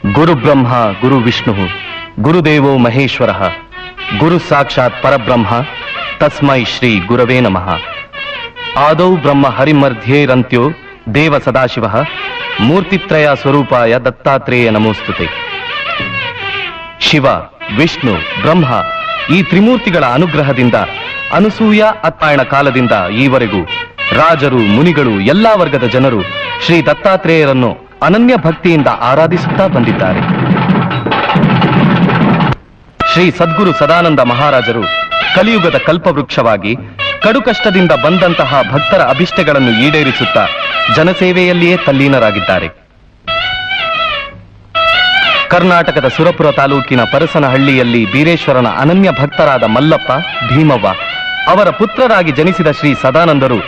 ಗುರು ಬ್ರಹ್ಮ ಗುರು ವಿಷ್ಣು ಗುರುದೇವೋ ಮಹೇಶ್ವರ ಗುರು ಸಾಕ್ಷಾತ್ ಪರಬ್ರಹ್ಮ ತಸ್ಮೈ ಶ್ರೀ ಗುರವೇ ನಮಃ. ಆದೌ ಬ್ರಹ್ಮ ಹರಿಮಧ್ಯೇರಂತ್ಯೋ ದೇವ ಸದಾಶಿವ ಮೂರ್ತಿತ್ರಯ ಸ್ವರೂಪಾಯ ದತ್ತಾತ್ರೇಯ ನಮೋಸ್ತುತೆ. ಶಿವ, ವಿಷ್ಣು, ಬ್ರಹ್ಮ ಈ ತ್ರಿಮೂರ್ತಿಗಳ ಅನುಗ್ರಹದಿಂದ ಅನಸೂಯ ಅತ್ತಾಯಣ ಕಾಲದಿಂದ ಈವರೆಗೂ ರಾಜರು, ಮುನಿಗಳು, ಎಲ್ಲಾ ವರ್ಗದ ಜನರು ಶ್ರೀ ದತ್ತಾತ್ರೇಯರನ್ನು ಅನನ್ಯ ಭಕ್ತಿಯಿಂದ ಆರಾಧಿಸುತ್ತಾ ಬಂದಿದ್ದಾರೆ. ಶ್ರೀ ಸದ್ಗುರು ಸದಾನಂದ ಮಹಾರಾಜರು ಕಲಿಯುಗದ ಕಲ್ಪವೃಕ್ಷವಾಗಿ ಕಡುಕಷ್ಟದಿಂದ ಬಂದಂತಹ ಭಕ್ತರ ಅಭಿಷ್ಟಗಳನ್ನು ಈಡೇರಿಸುತ್ತಾ ಜನಸೇವೆಯಲ್ಲಿಯೇ ತಲ್ಲೀನರಾಗಿದ್ದಾರೆ. ಕರ್ನಾಟಕದ ಸುರಪುರ ತಾಲೂಕಿನ ಪರಸನಹಳ್ಳಿಯಲ್ಲಿ ಬೀರೇಶ್ವರನ ಅನನ್ಯ ಭಕ್ತರಾದ ಮಲ್ಲಪ್ಪ, ಭೀಮವ್ವ ಅವರ ಪುತ್ರರಾಗಿ ಜನಿಸಿದ ಶ್ರೀ ಸದಾನಂದರು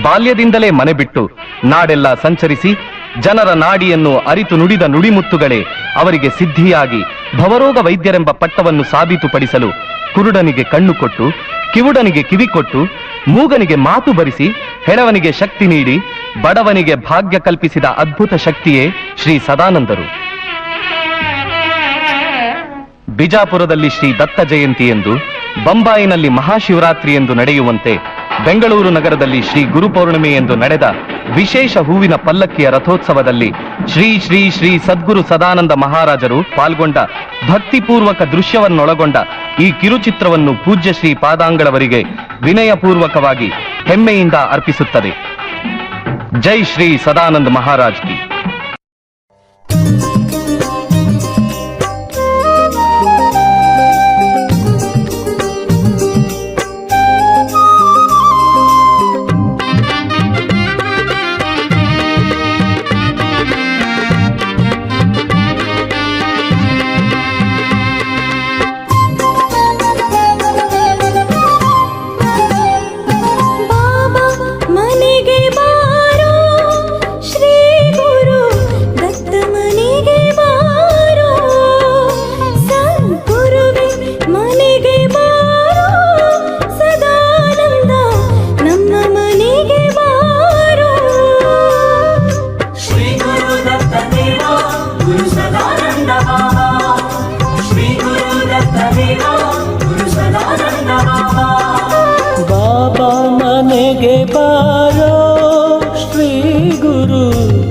ಬಾಲ್ಯದಿಂದಲೇ ಮನೆ ಬಿಟ್ಟು ನಾಡೆಲ್ಲ ಸಂಚರಿಸಿ ಜನರ ನಾಡಿಯನ್ನು ಅರಿತು ನುಡಿದ ನುಡಿಮುತ್ತುಗಳೇ ಅವರಿಗೆ ಸಿದ್ಧಿಯಾಗಿ ಭವರೋಗ ವೈದ್ಯರೆಂಬ ಪಟ್ಟವನ್ನು ಸಾಬೀತುಪಡಿಸಲು ಕುರುಡನಿಗೆ ಕಣ್ಣು ಕೊಟ್ಟು, ಕಿವುಡನಿಗೆ ಕಿವಿ ಕೊಟ್ಟು, ಮೂಗನಿಗೆ ಮಾತು ಬರಿಸಿ, ಹೆಣವನಿಗೆ ಶಕ್ತಿ ನೀಡಿ ಬಡವನಿಗೆ ಭಾಗ್ಯ ಕಲ್ಪಿಸಿದ ಅದ್ಭುತ ಶಕ್ತಿಯೇ ಶ್ರೀ ಸದಾನಂದರು. ಬಿಜಾಪುರದಲ್ಲಿ ಶ್ರೀ ದತ್ತ ಜಯಂತಿ ಎಂದು, ಬೊಂಬಾಯಿನಲ್ಲಿ ಮಹಾಶಿವರಾತ್ರಿ ಎಂದು ನಡೆಯುವಂತೆ ಬೆಂಗಳೂರು ನಗರದಲ್ಲಿ ಶ್ರೀ ಗುರುಪೌರ್ಣಿಮೆ ಎಂದು ನಡೆದ ವಿಶೇಷ ಹೂವಿನ ಪಲ್ಲಕ್ಕಿಯ ರಥೋತ್ಸವದಲ್ಲಿ ಶ್ರೀ ಶ್ರೀ ಶ್ರೀ ಸದ್ಗುರು ಸದಾನಂದ ಮಹಾರಾಜರು ಪಾಲ್ಗೊಂಡ ಭಕ್ತಿಪೂರ್ವಕ ದೃಶ್ಯವನ್ನೊಳಗೊಂಡ ಈ ಕಿರುಚಿತ್ರವನ್ನು ಪೂಜ್ಯ ಶ್ರೀ ಪಾದಾಂಗಳವರಿಗೆ ವಿನಯಪೂರ್ವಕವಾಗಿ ಹೆಮ್ಮೆಯಿಂದ ಅರ್ಪಿಸುತ್ತದೆ. ಜೈ ಶ್ರೀ ಸದಾನಂದ ಮಹಾರಾಜ್ ಕಿ.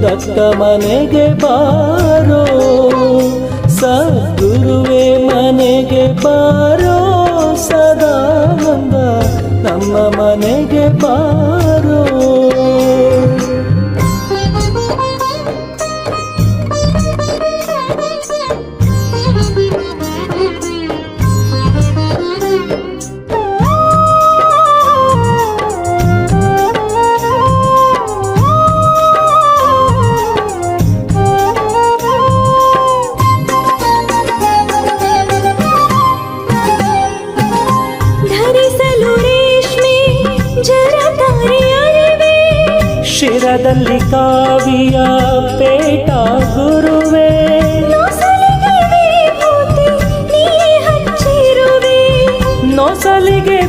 ದತ್ತ ಮನೆಗೆ ಬಾರೋ, ಸದ್ಗುರುವೇ ಮನೆಗೆ ಬಾರೋ, ಸದಾನಂದ ನಮ್ಮ ಮನೆಗೆ ಬಾರೋ. ಶಿರದಲ್ಲಿ ಕಾವಿಯ ಪೇಟ ಗುರುವೇ, ನೊಸಲಿಗೆ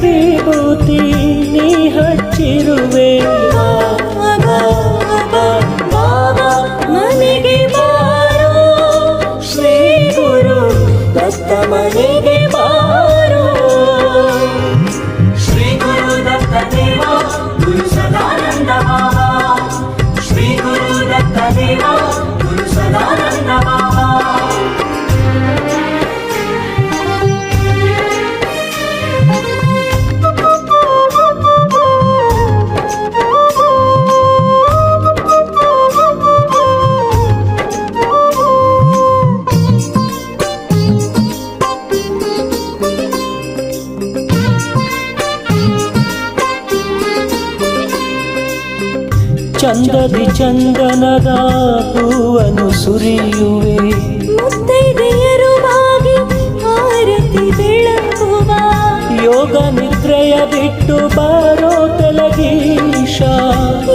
ವಿಭೂತಿ ನೀ ಹಚ್ಚಿರುವೆ. ಮನೆಗೆ ಬಾರೋ ಶ್ರೀ ಗುರು ದತ್ತ ಮನೆಗೆ ಬಾರೋ. ಶ್ರೀ ಗುರು ದತ್ತ ದೇವ ಗುರು ಸದಾನಂದ ಬಾಬಾ, ಶ್ರೀ ಗುರು ದತ್ತ ದೇವ ಗುರು ಸದಾನಂದ ಬಾಬಾ. ಚಂದದಿ ಚಂದನದ ಹೂವನ್ನು ಸುರಿಯುವೆ, ಮುತ್ತೈದೆಯರುವಾಗಿ ಆರತಿ ಬೆಳಗುವ. ಯೋಗ ನಿದ್ರೆಯ ಬಿಟ್ಟು ಬಾರೋ ತೆಲಗೀಶ,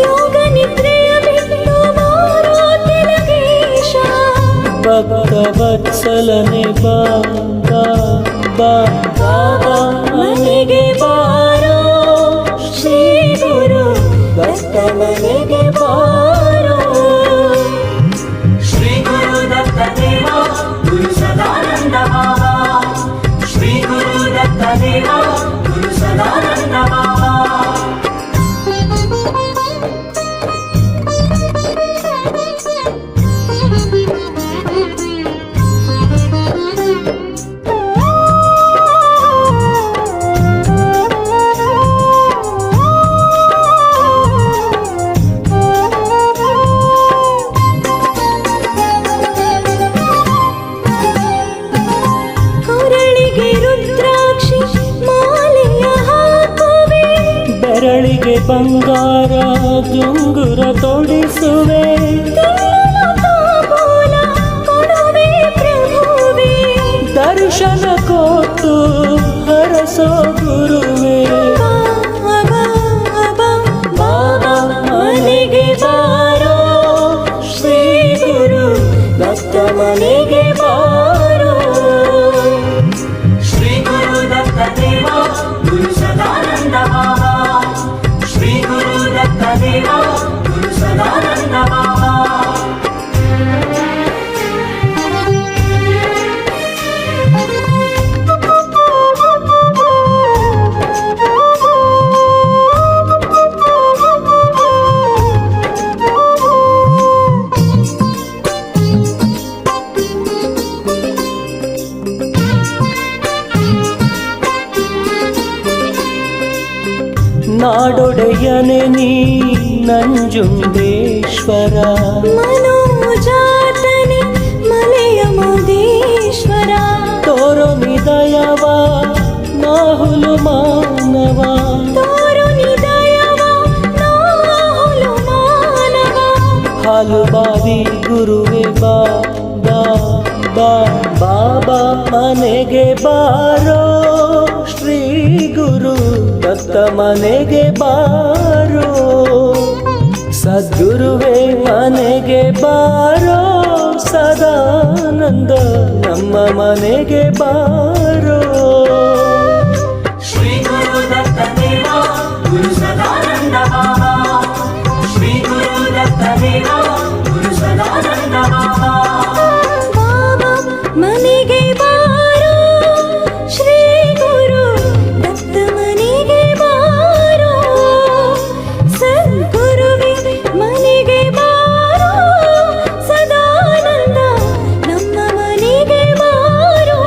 ಯೋಗ ನಿದ್ರೆಯ ಬಿಟ್ಟು ಬಾರೋ ತೆಲಗೀಶ. ಭಕ್ತ ವತ್ಸಲನೆ ಬಾಬಾ ಬಾಬಾ ಮನೆಗೆ ಬಾರೋ ಶ್ರೀ ಗುರು ದತ್ತ ಮನೆಗೆ ಬಾರೋ. ಶ್ರೀ ಗುರು ದತ್ತ ದೇವ ಬಂಗಾರ ದುಂಗುರ ತೊಡಿಸುವೆ, ದರ್ಶನ ಕೊಟ್ಟು ಹರಸೋ ಗುರುವೆ. ಬಾಬಾ ಮನೆಗೆ ಬಾರೋ ಶ್ರೀ ಗುರು ದತ್ತ ಮನೆಗೆ ಬಾರೋ. ಶ್ರೀ ಗುರು ದತ್ತ ದೇವ ಗುರು ಸದಾನಂದ ಬಾಬಾ, ಶ್ರೀ ಗುರು ದತ್ತ ದೇವ ಗುರು ಸದಾನಂದ ಬಾಬಾ. ನಾಡೊಡೆಯನೆ ನೀ ನಂಜುಂಡೇಶ್ವರ, ಮನೋಜಾತನೆ ಮಲೆಯ ಮುದೀಶ್ವರ, ತೋರೋ ನಿದಯವ ನಾಹುಲು ಮಾನವ, ತೋರು ನಿದಯವ ನಾಹುಲು ಮಾನವ. ಹಾಲು ಬಾವಿ ಗುರುವೆ ಬಾ ಬಾ ಬಾ, ಬಾಬಾ ಮನೆಗೆ ಬಾರೋ ಶ್ರೀ ಗುರು ದತ್ತ ಮನೆಗೆ ಬಾರೋ. ಸದ್ಗುರುವೇ ಮನೆಗೆ ಬಾರೋ, ಸದಾನಂದ ನಮ್ಮ ಮನೆಗೆ ಬಾರೋ. ಶ್ರೀ ಗುರು ದತ್ತ ದೇವ ಗುರು ಸದಾನಂದ ಬಾಬಾ, ಶ್ರೀ ಗುರು ದತ್ತ ದೇವ ಗುರು ಸದಾನಂದ ಬಾಬಾ. ಬಾಬಾ ಮನೆಗೆ ಬಾರೋ ಶ್ರೀ ಗುರು ದತ್ತ ಮನೆಗೆ ಬಾರೋ. ಸದ್ಗುರುವೇ ಮನೆಗೆ ಬಾರೋ, ಸದಾನಂದ ನಮ್ಮ ಮನೆಗೆ ಬಾರೋ.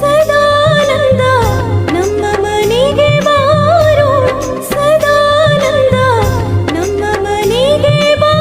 ಸದಾನಂದ ನಮ್ಮ ಮನೆಗೆ ಬಾರೋ, ಸದಾನಂದ ನಮ್ಮ ಮನೆಗೆ ಬಾರೋ.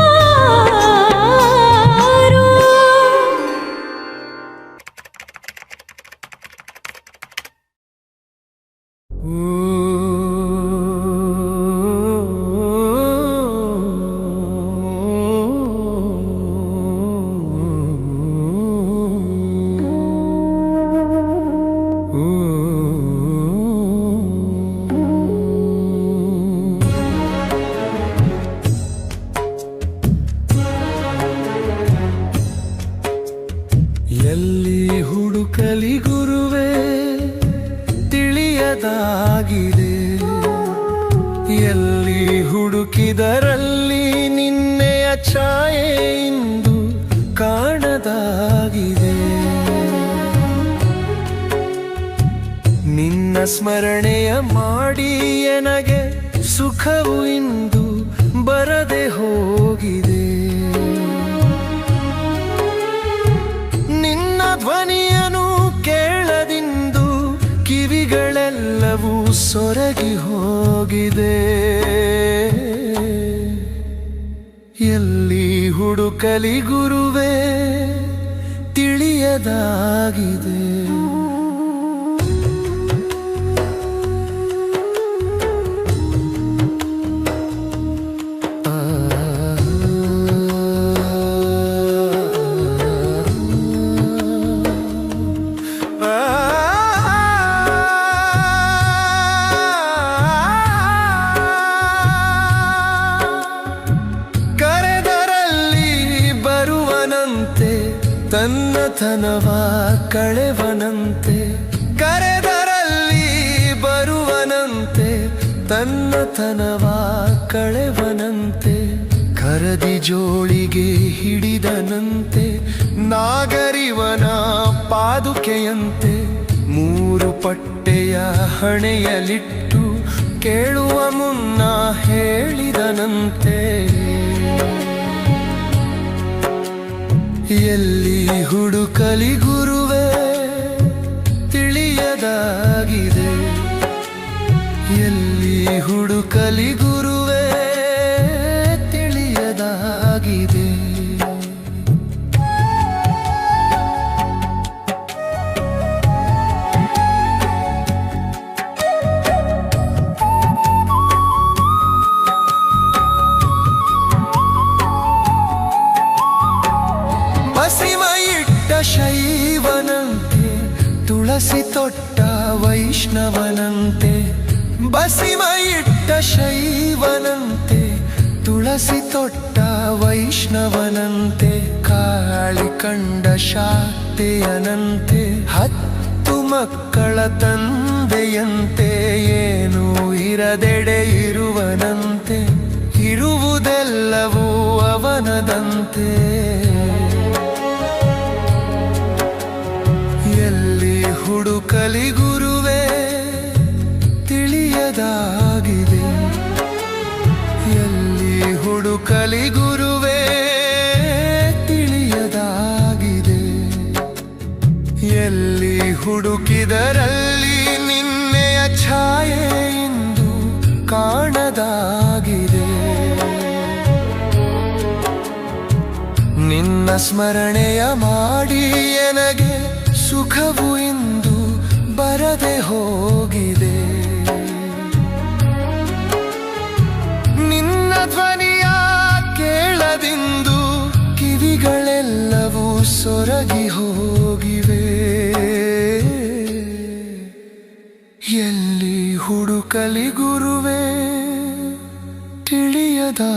ಎಲ್ಲಿ ಹುಡುಕಲಿ ಗುರುವೇ ತಿಳಿಯದಾಗಿದೆ, ಎಲ್ಲಿ ಹುಡುಕಿದರಲ್ಲಿ ನಿನ್ನೆಯ ಛಾಯೆ ಇಂದು ಕಾಣದಾಗಿದೆ. ನಿನ್ನ ಸ್ಮರಣೆಯ ಮಾಡಿ ಎನಗೆ ಸುಖವು ಇಂದು ಬರದೆ ಹೋಗಿದೆ. ನಿನ್ನ ಧ್ವನಿಯನು ಕೇಳದಿಂದು ಕಿವಿಗಳೆಲ್ಲವೂ ಸೊರಗಿ ಹೋಗಿದೆ. ಎಲ್ಲಿ ಹುಡುಕಲಿ ಗುರುವೇ ತಿಳಿಯದಾಗಿದೆ. ತನ್ನತನವ ಕಳೆವನಂತೆ, ಕರೆದರಲ್ಲಿ ಬರುವನಂತೆ, ತನ್ನತನವ ಕಳೆವನಂತೆ. ಕರದಿ ಜೋಳಿಗೆ ಹಿಡಿದನಂತೆ, ನಾಗರಿವನ ಪಾದುಕೆಯಂತೆ. ಮೂರು ಪಟ್ಟೆಯ ಹಣೆಯಲಿಟ್ಟು ಕೇಳುವ ಮುನ್ನ ಹೇಳಿದನಂತೆ. ಎಲ್ಲಿ ಹುಡುಕಲಿ ಗುರುವೇ ತಿಳಿಯದಾಗಿದೆ, ಎಲ್ಲಿ ಹುಡುಕಲಿ ಗುರುವೇ ತಿಳಿಯದಾಗಿದೆ. ಇಟ್ಟ ಶೈವನಂತೆ ತುಳಸಿ ತೊಟ್ಟ ವೈಷ್ಣವನಂತೆ ಬಸಿಮ ಇಟ್ಟ ಶೈವನಂತೆ ತುಳಸಿ ತೊಟ್ಟ ವೈಷ್ಣವನಂತೆ ಕಾಳಿ ಕಂಡ ಶಾಕ್ತೆಯನಂತೆ 10 ಮಕ್ಕಳ ತಂದೆಯಂತೆ ಏನೂ ಇರದೆಡೆ ಇರುವನಂತೆ ಇರುವುದೆಲ್ಲವೂ ಅವನದಂತೆ ಎಲ್ಲಿ ಹುಡುಕಲಿ ಗುರುವೇ ತಿಳಿಯದಾಗಿದೆ ಎಲ್ಲಿ ಹುಡುಕಲಿ ಗುರುವೇ ತಿಳಿಯದಾಗಿದೆ ಎಲ್ಲಿ ಹುಡುಕಿದರಲ್ಲಿ ನಿನ್ನೆಯ ಛಾಯೆ ಇಂದು ಕಾಣದಾಗಿದೆ ನಿನ್ನ ಸ್ಮರಣೆಯ ಮಾಡಿ ಎನಗೆ ಸುಖವು ಇಂದು ಬರದೆ ಹೋಗಿದೆ ನಿನ್ನ ಧ್ವನಿಯ ಕೇಳದಿಂದು ಕಿವಿಗಳೆಲ್ಲವೂ ಸೊರಗಿ ಹೋಗಿವೆ ಎಲ್ಲಿ ಹುಡುಕಲಿ ಗುರುವೇ ತಿಳಿಯದಾಗಿದೆ